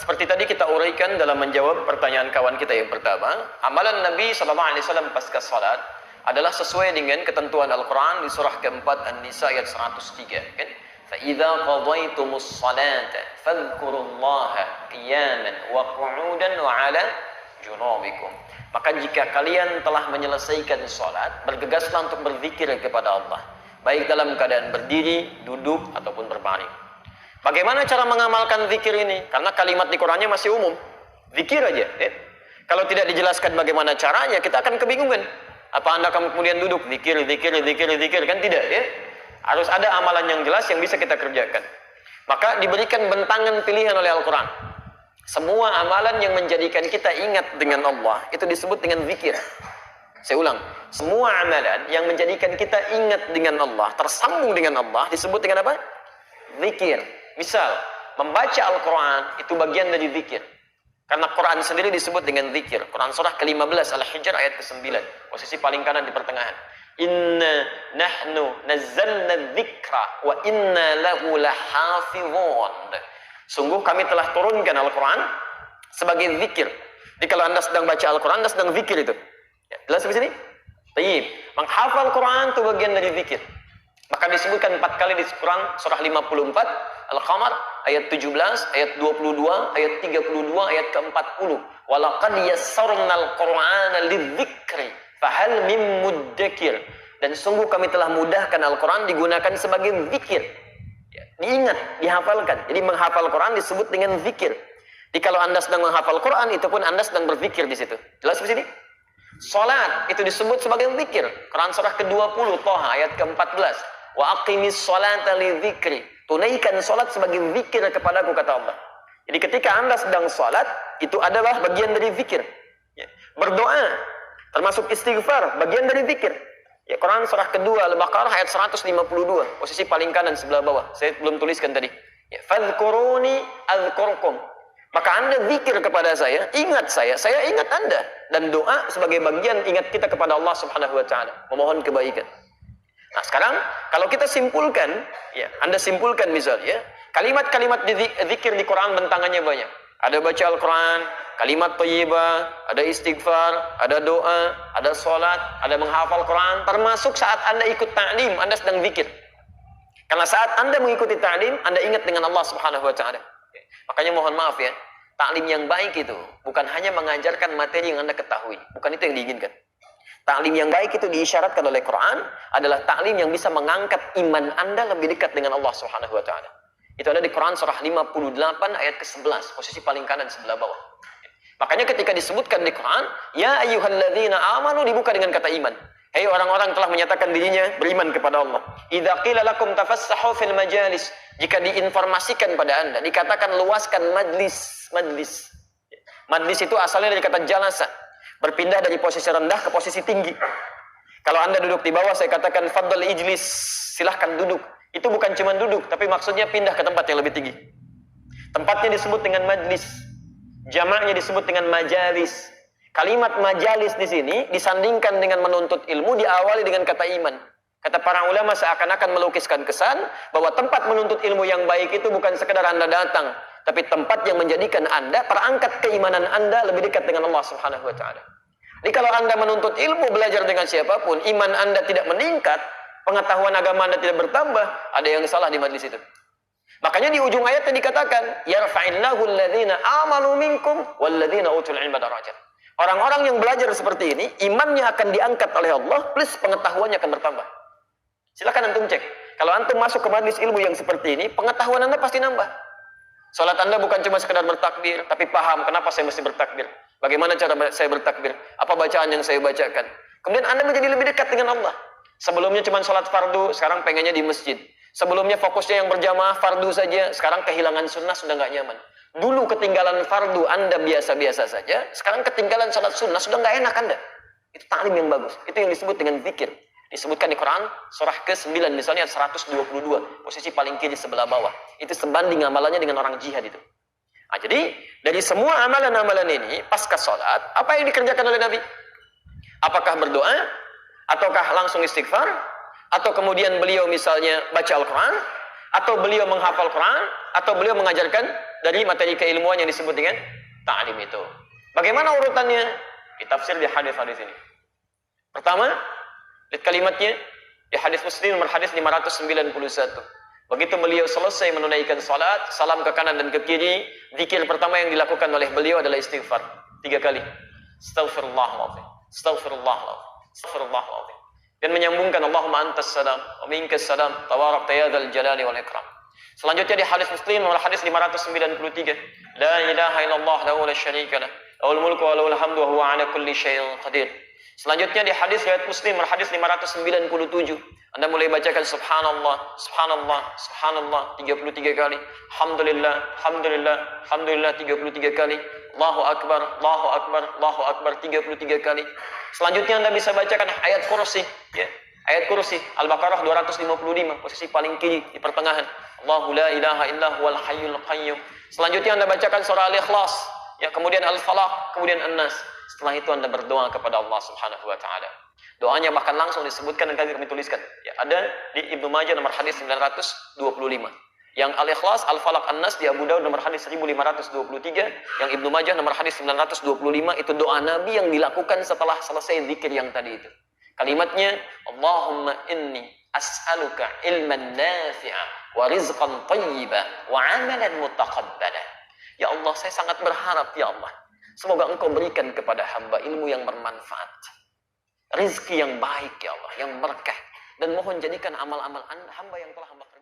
Seperti tadi kita uraikan dalam menjawab pertanyaan kawan kita yang pertama, amalan Nabi SAW pasca salat adalah sesuai dengan ketentuan Al-Quran di surah keempat An-Nisa ayat 103. Kan? فَإِذَا قَضَيْتُمُ الصَّلَاةَ فَاذْكُرُوا اللَّهَ قِيَامًا وَقُعُودًا وَعَلَى جُنُوبِكُمْ. Maka jika kalian telah menyelesaikan salat, bergegaslah untuk berzikir kepada Allah, baik dalam keadaan berdiri, duduk, ataupun berbaring. Bagaimana cara mengamalkan zikir ini? Karena kalimat di Qurannya masih umum. Zikir aja. Ya. Kalau tidak dijelaskan bagaimana caranya, kita akan kebingungan. Apa Anda kemudian duduk, zikir, kan tidak ya? Harus ada amalan yang jelas yang bisa kita kerjakan. Maka diberikan bentangan pilihan oleh Al-Quran. Semua amalan yang menjadikan kita ingat dengan Allah, itu disebut dengan zikir. Saya ulang. Semua amalan yang menjadikan kita ingat dengan Allah, tersambung dengan Allah, disebut dengan apa? Zikir. Misal, membaca Al-Quran itu bagian dari zikir. Karena Quran sendiri disebut dengan zikir. Quran surah ke-15 Al-Hijr ayat ke-9. Posisi paling kanan di pertengahan. Inna nahnu nazzalna dzikra wa inna lahu lahafizun. Sungguh kami telah turunkan Al-Quran sebagai zikir. Jadi kalau Anda sedang baca Al-Quran, Anda sedang zikir itu. Ya, jelas di sini? Tayyib. Menghafal Quran itu bagian dari zikir. Maka disebutkan 4 kali di Quran surah 54 Al-Qamar ayat 17, ayat 22, ayat 32, ayat ke-40. Walaqad yassarnal Qur'ana lidzikri fahal mim muddakir. Dan sungguh kami telah mudahkan Al-Quran digunakan sebagai zikir. Ya, diingat, dihafalkan. Jadi menghafal Quran disebut dengan zikir. Jadi kalau Anda sedang menghafal Quran, itu pun Anda sedang berzikir di situ. Jelas di sini? Salat itu disebut sebagai zikir. Quran surah ke-20 Thaha ayat ke-14. Wa aqimis sholata lidzikri. Tunaikan salat sebagai zikir kepadaku, kata Allah. Jadi ketika Anda sedang salat, itu adalah bagian dari zikir. Ya. Berdoa, termasuk istighfar, bagian dari zikir. Ya, Quran surah kedua Al-Baqarah ayat 152, posisi paling kanan sebelah bawah. Saya belum tuliskan tadi. Ya, fadhkuruni adzkurkum. Maka Anda zikir kepada saya ingat Anda. Dan doa sebagai bagian ingat kita kepada Allah Subhanahu wa taala, memohon kebaikan. Nah, sekarang kalau kita simpulkan, ya, Anda simpulkan misalnya, kalimat-kalimat zikir di Quran bentangannya banyak. Ada baca Al-Quran, kalimat thayyibah, ada istighfar, ada doa, ada salat, ada menghafal Quran, termasuk saat Anda ikut ta'lim, Anda sedang zikir. Karena saat Anda mengikuti ta'lim, Anda ingat dengan Allah Subhanahu wa taala. Makanya mohon maaf ya, ta'lim yang baik itu bukan hanya mengajarkan materi yang Anda ketahui, bukan itu yang diinginkan. Ta'lim yang baik itu diisyaratkan oleh Quran adalah ta'lim yang bisa mengangkat iman Anda lebih dekat dengan Allah Subhanahu wa taala. Itu ada di Quran surah 58 ayat ke-11, posisi paling kanan sebelah bawah. Makanya ketika disebutkan di Quran, ya ayyuhalladzina amanu, dibuka dengan kata iman. Hei orang-orang telah menyatakan dirinya beriman kepada Allah. Idza qila lakum tafassahu fil majalis, jika diinformasikan pada Anda, dikatakan luaskan majlis. Majlis itu asalnya dari kata jalasa, berpindah dari posisi rendah ke posisi tinggi. Kalau Anda duduk di bawah, saya katakan fadl ijlis, silahkan duduk. Itu bukan cuma duduk, tapi maksudnya pindah ke tempat yang lebih tinggi. Tempatnya disebut dengan majlis, jamaknya disebut dengan majalis. Kalimat majalis di sini disandingkan dengan menuntut ilmu, diawali dengan kata iman. Kata para ulama seakan-akan melukiskan kesan bahwa tempat menuntut ilmu yang baik itu bukan sekedar Anda datang, tapi tempat yang menjadikan Anda, perangkat keimanan Anda lebih dekat dengan Allah Subhanahu wa taala. Jadi kalau Anda menuntut ilmu, belajar dengan siapapun, iman Anda tidak meningkat, pengetahuan agama Anda tidak bertambah, ada yang salah di majlis itu. Makanya di ujung ayatnya dikatakan, yarfa'illahu alladhina amanu minkum walladhina utul ilma darajat. Orang-orang yang belajar seperti ini, imannya akan diangkat oleh Allah, plus pengetahuannya akan bertambah. Silakan antum cek. Kalau antum masuk ke majlis ilmu yang seperti ini, pengetahuan Anda pasti nambah. Salat Anda bukan cuma sekedar bertakbir, tapi paham kenapa saya mesti bertakbir. Bagaimana cara saya bertakbir? Apa bacaan yang saya bacakan? Kemudian Anda menjadi lebih dekat dengan Allah. Sebelumnya cuma salat fardu, sekarang pengennya di masjid. Sebelumnya fokusnya yang berjamaah fardu saja, sekarang kehilangan sunnah sudah nggak nyaman. Dulu ketinggalan fardu Anda biasa-biasa saja, sekarang ketinggalan salat sunnah sudah nggak enak Anda. Itu ta'lim yang bagus. Itu yang disebut dengan zikir. Disebutkan di Quran surah ke-9 misalnya 122, posisi paling kiri sebelah bawah. Itu sebanding amalannya dengan orang jihad itu. Nah, jadi dari semua amalan-amalan ini pasca salat, apa yang dikerjakan oleh Nabi? Apakah berdoa? Ataukah langsung istighfar? Atau kemudian beliau misalnya baca Al-Quran? Atau beliau menghafal Quran? Atau beliau mengajarkan dari materi keilmuan yang disebut dengan ta'lim itu. Bagaimana urutannya? Ditafsir di hadis-hadis ini. Pertama, lihat kalimatnya di hadis Muslim nomor hadis 591. Begitu beliau selesai menunaikan salat, salam ke kanan dan ke kiri, zikir pertama yang dilakukan oleh beliau adalah istighfar 3 kali. Astaghfirullahaladzim, astaghfirullahaladzim, astaghfirullahaladzim. Dan menyambungkan Allahumma antas salam wa minkas salam tabarakta ya dzal jalali wal ikram. Selanjutnya di hadis Muslim nomor hadis 593, la ilaha illallah lahu la syarika lah, lahul mulku wa lahul hamdu wa huwa ala kulli syai'in qadir. Selanjutnya di hadis riwayat Muslim nomor hadis 597, Anda mulai bacakan subhanallah, subhanallah, subhanallah 33 kali, alhamdulillah, alhamdulillah, alhamdulillah 33 kali, Allahu akbar, Allahu akbar, Allahu akbar 33 kali. Selanjutnya Anda bisa bacakan ayat kursi, ya. Ayat kursi Al-Baqarah 255, posisi paling kiri di pertengahan. Allahu la ilaha illa huwal hayyul qayyum. Selanjutnya Anda bacakan surah Al-Ikhlas, ya, kemudian Al-Falaq, kemudian An-Nas. Setelah itu Anda berdoa kepada Allah Subhanahu wa taala. Doanya bahkan langsung disebutkan dan kami tuliskan. Ya, ada di Ibnu Majah nomor hadis 925. Yang Al-Ikhlas, Al-Falaq, An-Nas di Abu Daud nomor hadis 1523, yang Ibnu Majah nomor hadis 925 itu doa Nabi yang dilakukan setelah selesai zikir yang tadi itu. Kalimatnya, Allahumma inni as'aluka ilman nafi'a wa rizqan thayyiba wa amalan mutaqabbala. Ya Allah, saya sangat berharap ya Allah, semoga Engkau berikan kepada hamba ilmu yang bermanfaat, rizki yang baik ya Allah, yang berkah, dan mohon jadikan amal-amal hamba yang telah hamba kerjakan